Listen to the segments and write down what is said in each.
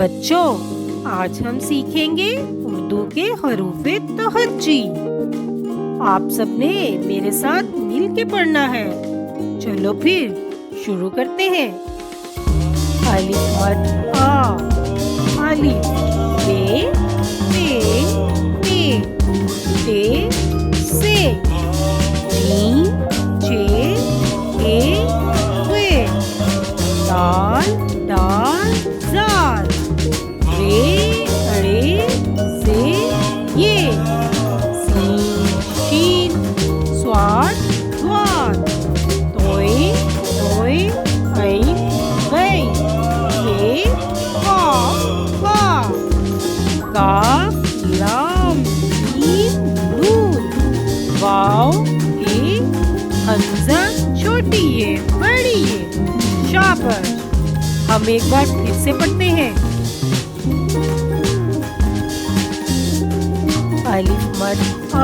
बच्चों, आज हम सीखेंगे उर्दू के हरूफे तहज्जी। आप सबने मेरे साथ मिल के पढ़ना है। चलो फिर शुरू करते हैं। अलिफ मद आ, अलिफ बे ते से, जीम जे ए वे, दाल दाल जाल, रे अड़े से ये, सीन शीन स्वाद द्वाद, तोय तोय ऐन गै, ये काफ काफ, काफ लाम मीम नून, वाव ए हमजा छोटी है बड़ी है। शाबाश। हम एक बार फिर से पढ़ते हैं। अलिफ मद आ,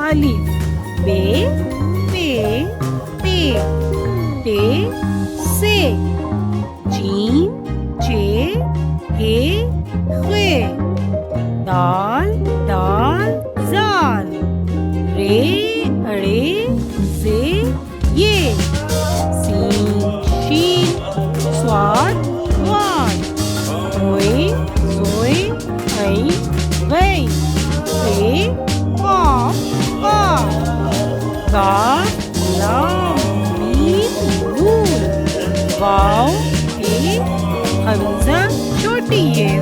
अलिफ बे ते से, जीम जे ए खे, दाल दाल जाल, रे अड़े से ये, सीन शीन स्वाद वाद, रोए सोए ऐन गै, रे काफ काफ, काफ लाम मीम नून, वाव ए हमजा छोटी है